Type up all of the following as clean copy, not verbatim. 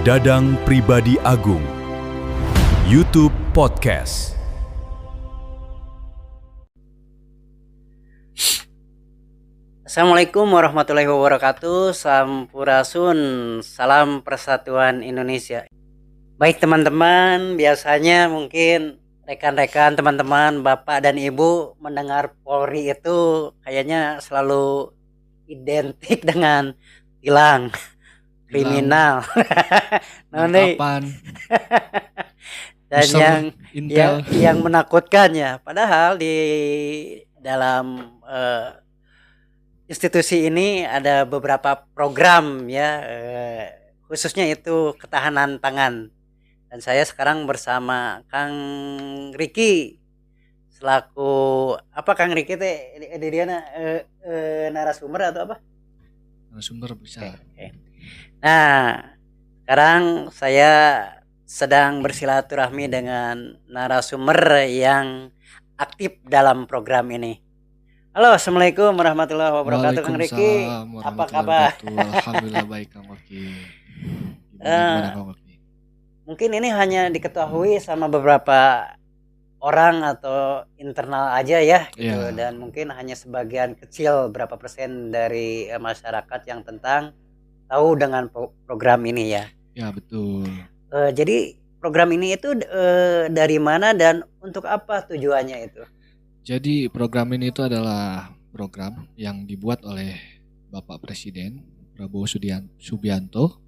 Dadang Pribadi Agung YouTube Podcast. Assalamualaikum warahmatullahi wabarakatuh. Sampurasun, salam persatuan Indonesia. Baik teman-teman, biasanya mungkin rekan-rekan, teman-teman, bapak dan ibu mendengar Polri itu kayaknya selalu identik dengan tilang, kriminal, Kapan dan User, Intel. yang menakutkan ya. Padahal di dalam institusi ini ada beberapa program ya, khususnya itu ketahanan pangan. Dan saya sekarang bersama Kang Riki selaku apa, Kang Riki teh dia narasumber atau apa? Narasumber bisa. Oke. Nah, sekarang saya sedang bersilaturahmi dengan narasumber yang aktif dalam program ini. Halo, assalamualaikum warahmatullahi wabarakatuh, Kang Riki. Apa kabar? Alhamdulillah baik, Kang Oki. Gimana, Kang Oki? Mungkin ini hanya diketahui sama beberapa orang atau internal aja ya, gitu. Iya. Dan mungkin hanya sebagian kecil, berapa persen dari masyarakat yang tahu dengan program ini ya. Ya, betul. Jadi program ini itu dari mana dan untuk apa tujuannya itu? Jadi program ini itu adalah program yang dibuat oleh Bapak Presiden Prabowo Subianto.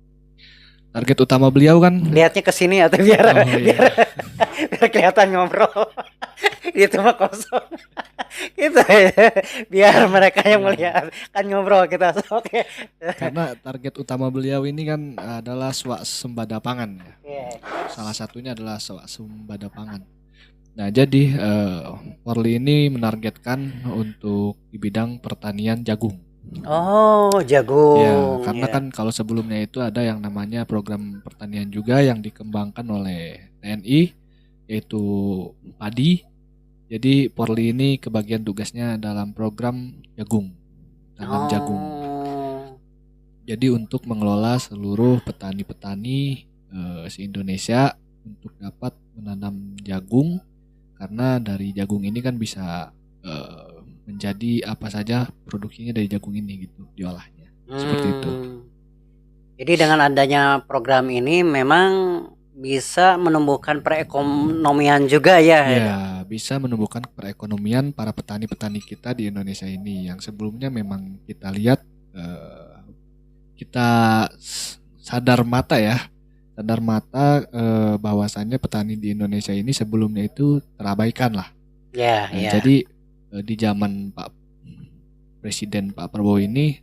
Target utama beliau kan Lihatnya ke sini atau biar iya. biar kelihatan ngobrol. Itu mah kosong. Gitu ya. Biar mereka yang melihat kan ngobrol kita. Oke. Karena target utama beliau ini kan adalah swasembada pangan ya. Oke. Salah satunya adalah swasembada pangan. Nah, jadi Polri ini menargetkan untuk di bidang pertanian jagung. Oh, jagung. Ya, karena Ya. kan kalau sebelumnya itu ada yang namanya program pertanian juga yang dikembangkan oleh TNI, yaitu padi. Jadi Polri ini kebagian tugasnya dalam program jagung, tanam jagung. Jadi untuk mengelola seluruh petani-petani se-Indonesia untuk dapat menanam jagung. Karena dari jagung ini kan bisa menjadi apa saja produksinya dari jagung ini gitu diolahnya. Seperti itu. Jadi dengan adanya program ini memang bisa menumbuhkan perekonomian juga ya. Ya, bisa menumbuhkan perekonomian para petani-petani kita di Indonesia ini yang sebelumnya memang kita lihat kita sadar mata bahwasannya petani di Indonesia ini sebelumnya itu terabaikan lah. Ya, Nah, ya. jadi di zaman Pak Presiden Pak Prabowo ini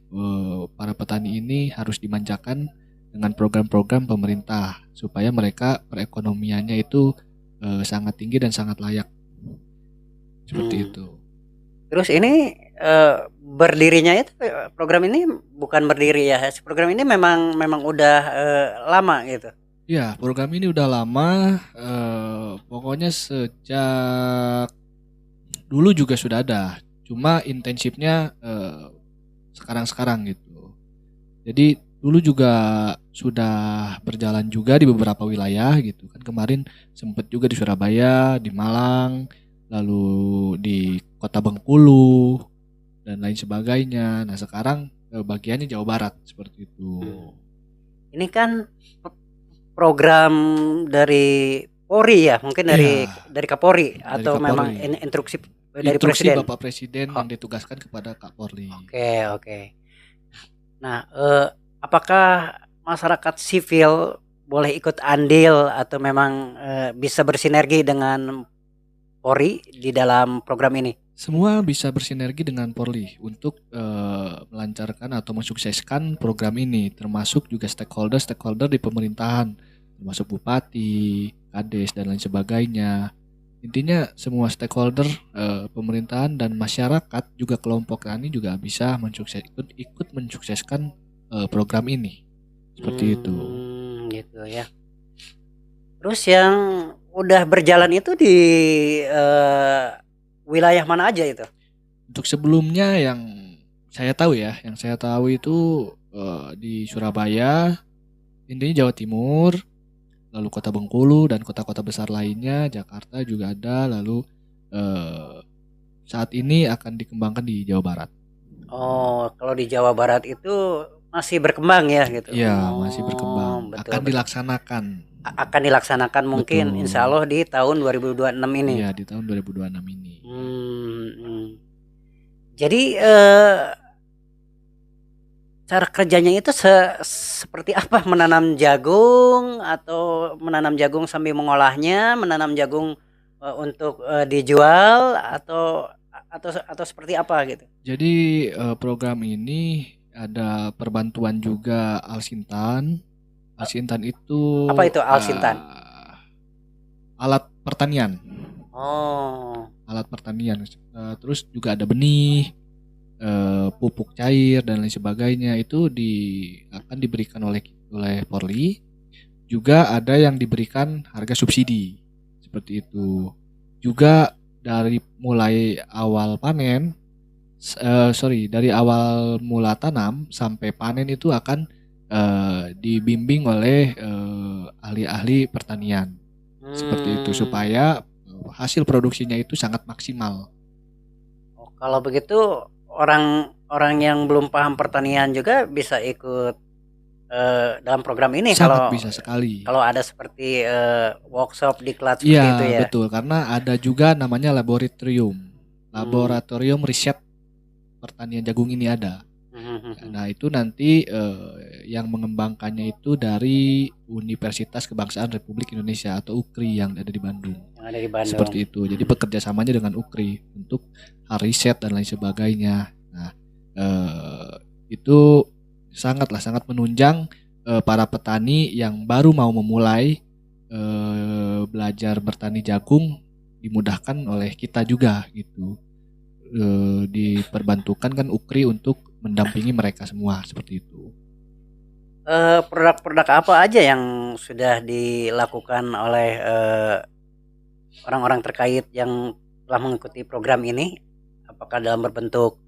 para petani ini harus dimanjakan dengan program-program pemerintah supaya mereka perekonomiannya itu sangat tinggi dan sangat layak. Seperti itu. Terus ini berdirinya itu program ini bukan berdiri ya. Program ini memang udah lama gitu. Ya, program ini udah lama, pokoknya sejak dulu juga sudah ada, cuma intensifnya sekarang-sekarang gitu. Jadi dulu juga sudah berjalan juga di beberapa wilayah gitu kan. Kemarin sempat juga di Surabaya, di Malang, lalu di Kota Bengkulu dan lain sebagainya. Nah, sekarang bagiannya Jawa Barat seperti itu. Ini kan program dari Polri ya, mungkin dari Kapolri atau Kapolri. memang instruksi dari Instruksi Presiden. Bapak Presiden yang ditugaskan kepada Kak Polri. Oke. Nah, apakah masyarakat sivil boleh ikut andil atau memang bisa bersinergi dengan Polri di dalam program ini? Semua bisa bersinergi dengan Polri untuk melancarkan atau mensukseskan program ini, termasuk juga stakeholder di pemerintahan, termasuk bupati, kades dan lain sebagainya. Intinya semua stakeholder pemerintahan dan masyarakat juga kelompok tani juga bisa ikut mensukseskan program ini. Seperti itu. Gitu ya. Terus yang udah berjalan itu di wilayah mana aja itu? Untuk sebelumnya yang saya tahu itu di Surabaya, intinya Jawa Timur, lalu Kota Bengkulu dan kota-kota besar lainnya, Jakarta juga ada, lalu eh, saat ini akan dikembangkan di Jawa Barat. Oh, kalau di Jawa Barat itu masih berkembang ya gitu. Iya, masih berkembang. Betul, Akan betul. dilaksanakan. Akan dilaksanakan mungkin Betul. insya Allah di tahun 2026 ini. Iya, di tahun 2026 ini. Hmm. Jadi cara kerjanya itu seperti apa? Menanam jagung atau menanam jagung sambil mengolahnya, menanam jagung untuk dijual atau seperti apa gitu? Jadi program ini ada perbantuan juga Alsintan. Alsintan itu Apa itu Alsintan? alat pertanian. Oh. Alat pertanian. Terus juga ada benih, pupuk cair dan lain sebagainya itu akan diberikan oleh Polri. Juga ada yang diberikan harga subsidi seperti itu. Juga dari mulai awal panen, dari awal mula tanam sampai panen itu akan dibimbing oleh ahli-ahli pertanian seperti itu supaya hasil produksinya itu sangat maksimal. Oh, kalau begitu orang yang belum paham pertanian juga bisa ikut dalam program ini. Sangat bisa sekali. Kalau ada seperti workshop diklat seperti Iya, itu ya. betul, karena ada juga namanya laboratorium riset pertanian jagung ini ada. Nah, itu nanti yang mengembangkannya itu dari Universitas Kebangsaan Republik Indonesia atau UKRI yang ada di Bandung. Yang ada di Bandung. Seperti itu. Jadi bekerja samanya dengan UKRI untuk riset dan lain sebagainya. Nah, itu sangat menunjang para petani yang baru mau memulai belajar bertani jagung, dimudahkan oleh kita juga gitu. Diperbantukan kan UKRI untuk mendampingi mereka semua seperti itu. Produk-produk apa aja yang sudah dilakukan oleh orang-orang terkait yang telah mengikuti program ini? Apakah dalam berbentuk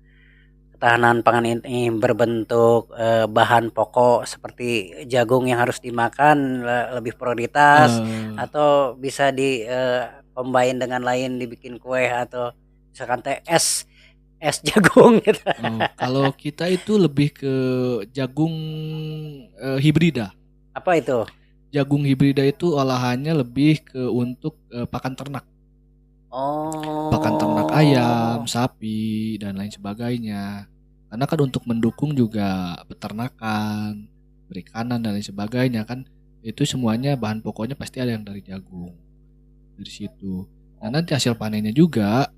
ketahanan pangan ini, berbentuk bahan pokok seperti jagung yang harus dimakan lebih prioritas, atau bisa combine dengan lain, dibikin kue atau misalkan teh es jagung gitu. Kalau kita itu lebih ke jagung hibrida. Apa itu? Jagung hibrida itu olahannya lebih ke untuk pakan ternak. Oh. Pakan ternak ayam, sapi dan lain sebagainya. Karena kan untuk mendukung juga peternakan, perikanan dan lain sebagainya kan itu semuanya bahan pokoknya pasti ada yang dari jagung. Dari situ. Nah, nanti hasil panennya juga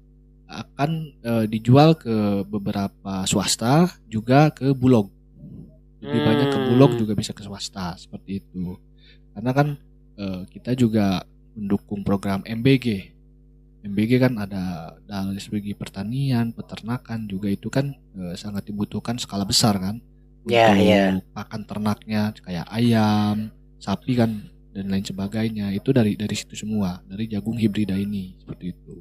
akan dijual ke beberapa swasta juga ke Bulog. Lebih banyak ke Bulog juga bisa ke swasta seperti itu. Karena kan kita juga mendukung program MBG. MBG kan ada dari segi pertanian, peternakan juga itu kan sangat dibutuhkan skala besar kan. Untuk pakan ternaknya kayak ayam, sapi kan dan lain sebagainya. Itu dari situ semua, dari jagung hibrida ini seperti itu.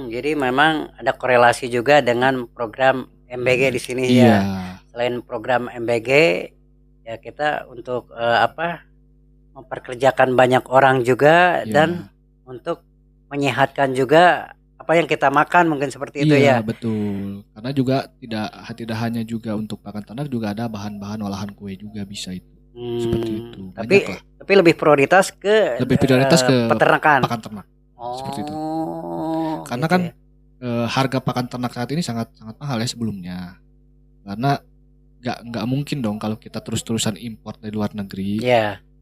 Jadi memang ada korelasi juga dengan program MBG di sini ya. Selain program MBG, ya kita untuk memperkerjakan banyak orang juga dan untuk menyehatkan juga apa yang kita makan mungkin seperti itu ya. Iya, betul. Karena juga tidak hanya juga untuk pakan ternak, juga ada bahan-bahan olahan kue juga bisa itu. Seperti itu. Tapi lebih prioritas ke peternakan. Pakan ternak. Seperti itu. Karena gitu kan harga pakan ternak saat ini sangat mahal ya sebelumnya. Karena nggak mungkin dong kalau kita terus-terusan impor dari luar negeri.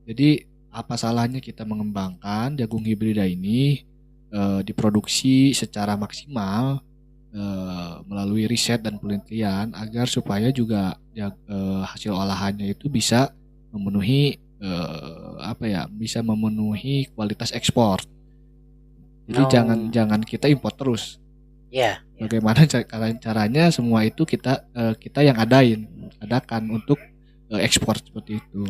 Jadi apa salahnya kita mengembangkan jagung hibrida ini diproduksi secara maksimal melalui riset dan penelitian agar supaya juga hasil olahannya itu bisa memenuhi bisa memenuhi kualitas ekspor. Jadi jangan kita impor terus. Bagaimana caranya semua itu kita yang adakan untuk ekspor seperti itu.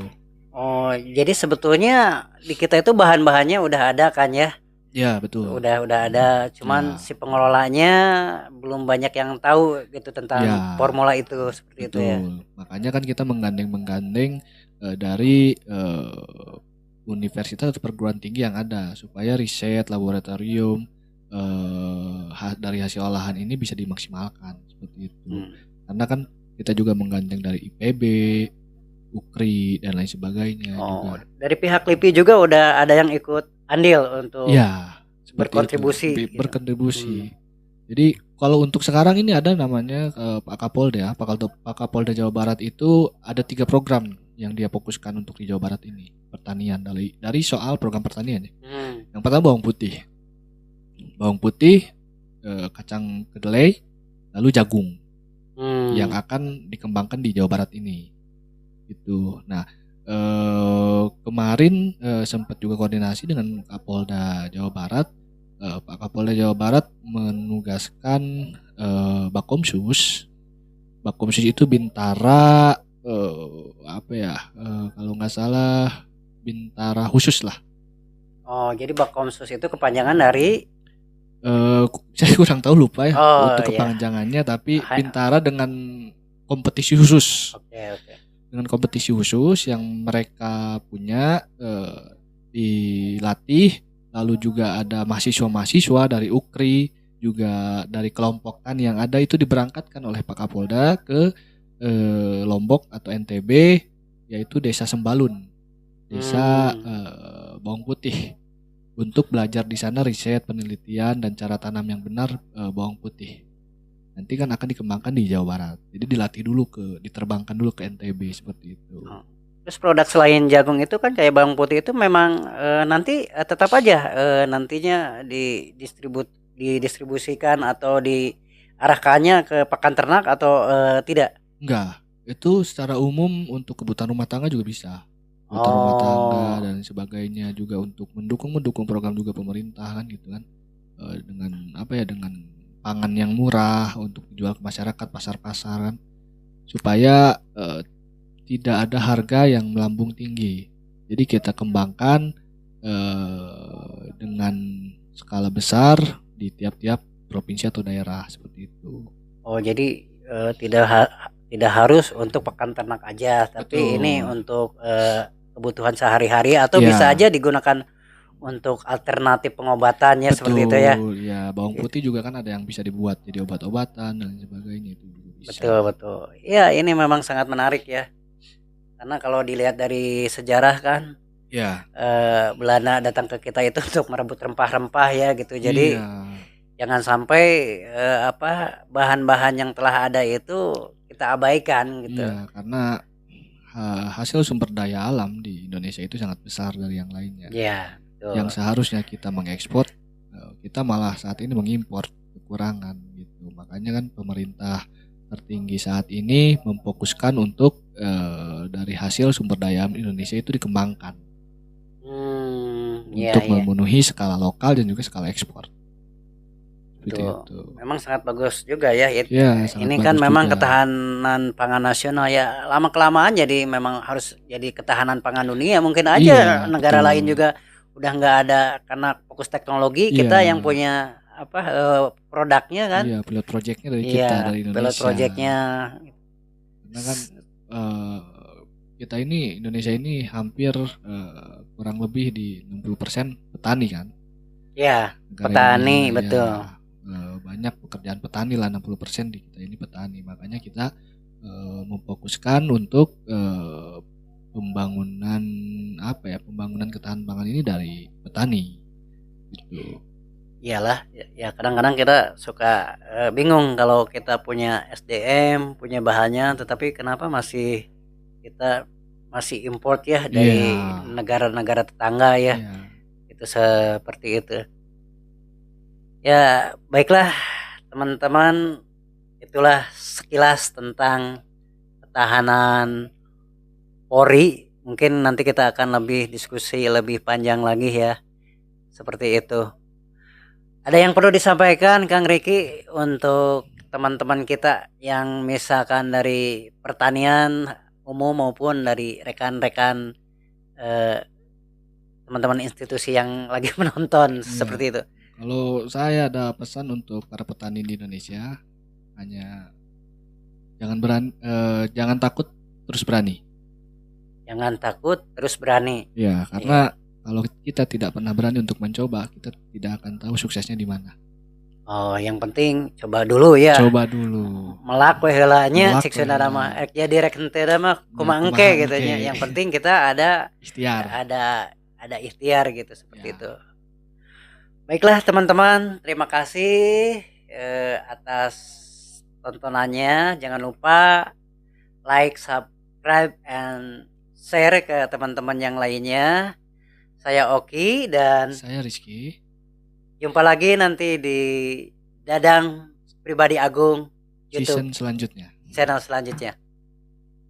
Oh, jadi sebetulnya di kita itu bahan-bahannya udah ada kan ya? Ya, betul. Udah ada, cuman Ya, si pengelolanya belum banyak yang tahu gitu tentang ya, formula itu, seperti itu ya. betul. Makanya kan kita menggandeng dari universitas atau perguruan tinggi yang ada supaya riset laboratorium dari hasil olahan ini bisa dimaksimalkan seperti itu. Karena kan kita juga menggandeng dari IPB, UKRI dan lain sebagainya juga. Dari pihak LIPI juga udah ada yang ikut andil untuk Ya, seperti berkontribusi itu. gitu. Berkontribusi. Jadi kalau untuk sekarang ini ada namanya Pak Kapolda, Pak Kapolda Jawa Barat itu ada 3 program yang dia fokuskan untuk di Jawa Barat ini, pertanian dari soal program pertanian ya. Yang pertama bawang putih, kacang kedelai, lalu jagung yang akan dikembangkan di Jawa Barat ini. Gitu. Nah, kemarin sempat juga koordinasi dengan Kapolda Jawa Barat. Pak Kapolda Jawa Barat menugaskan Bakomsus itu Bintara kalau nggak salah Bintara khusus lah. Jadi Bakomsus itu kepanjangan dari saya kurang tahu, lupa ya untuk iya. kepanjangannya, tapi Bintara dengan kompetisi khusus. Oke. Dengan kompetisi khusus yang mereka punya dilatih, lalu juga ada mahasiswa dari UKRI, juga dari kelompok tani yang ada itu diberangkatkan oleh Pak Kapolda ke Lombok atau NTB, yaitu Desa Sembalun, Desa Bawang Putih, untuk belajar di sana riset, penelitian dan cara tanam yang benar bawang putih. Nanti kan akan dikembangkan di Jawa Barat. Jadi diterbangkan dulu ke NTB seperti itu. Terus produk selain jagung itu kan kayak bawang putih itu memang nanti tetap aja nantinya didistribusikan atau diarahkannya ke pakan ternak atau tidak? Enggak, itu secara umum untuk kebutuhan rumah tangga juga bisa. Kebutuhan rumah tangga dan sebagainya, juga untuk mendukung program juga pemerintah kan gitu kan. Dengan pangan yang murah untuk dijual ke masyarakat, pasar-pasaran, supaya tidak ada harga yang melambung tinggi. Jadi kita kembangkan dengan skala besar di tiap-tiap provinsi atau daerah seperti itu. Jadi tidak harus untuk pakan ternak aja, tapi Betul. ini untuk kebutuhan sehari-hari atau bisa aja digunakan untuk alternatif pengobatannya. Betul, seperti itu ya. Ya, bawang putih juga kan ada yang bisa dibuat jadi obat-obatan dan sebagainya, itu juga bisa. Betul. Ya, ini memang sangat menarik ya. Karena kalau dilihat dari sejarah kan, ya, Belanda datang ke kita itu untuk merebut rempah-rempah ya gitu. Jadi jangan sampai bahan-bahan yang telah ada itu kita abaikan gitu. Iya, karena hasil sumber daya alam di Indonesia itu sangat besar dari yang lainnya. Iya. Yang seharusnya kita mengekspor, kita malah saat ini mengimpor kekurangan gitu. Makanya kan pemerintah tertinggi saat ini memfokuskan untuk dari hasil sumber daya alam Indonesia itu dikembangkan untuk memenuhi skala lokal dan juga skala ekspor. Itu. Memang sangat bagus juga ya. Ini kan memang juga ketahanan pangan nasional ya, lama kelamaan jadi memang harus jadi ketahanan pangan dunia. Mungkin aja negara lain juga udah nggak ada karena fokus teknologi, kita yang punya produknya kan. Iya, pilot projectnya dari kita, dari Indonesia. Pilot projectnya. Karena kan kita ini Indonesia ini hampir kurang lebih di 60% petani kan. Iya, petani betul. Banyak pekerjaan petani lah, 60% di kita ini petani. Makanya kita memfokuskan untuk pembangunan ketahanan pangan ini dari petani gitu. Iyalah ya, kadang-kadang kita suka bingung kalau kita punya SDM, punya bahannya, tetapi kenapa kita masih import ya dari negara-negara tetangga ya. Itu seperti itu. Ya, baiklah teman-teman, itulah sekilas tentang ketahanan Polri. Mungkin nanti kita akan lebih diskusi lebih panjang lagi ya. Seperti itu. Ada yang perlu disampaikan Kang Riki untuk teman-teman kita yang misalkan dari pertanian umum maupun dari rekan-rekan teman-teman institusi yang lagi menonton Iya. seperti itu. Kalau saya ada pesan untuk para petani di Indonesia, hanya jangan takut, terus berani. Jangan takut, terus berani. Ya, karena kalau kita tidak pernah berani untuk mencoba, kita tidak akan tahu suksesnya di mana. Oh, yang penting coba dulu ya. Coba dulu. Melak we heulanya Melak cek we saudara heula. mah ya direk henteu mah kumaha kumaha engke gitu engke. nya. Yang penting kita ada Ikhtiar. ikhtiar gitu seperti Ya. itu. Baiklah teman-teman, terima kasih atas tontonannya. Jangan lupa like, subscribe, and share ke teman-teman yang lainnya. Saya Oki dan Saya Rizky. jumpa lagi nanti di Dadang Pribadi Agung Season YouTube selanjutnya. channel selanjutnya.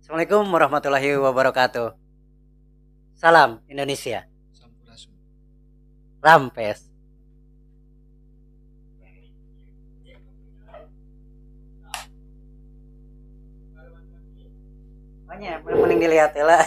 Assalamualaikum warahmatullahi wabarakatuh. Salam Indonesia. Sampurasun. Rampes. Banyak, mending dilihat ya lah.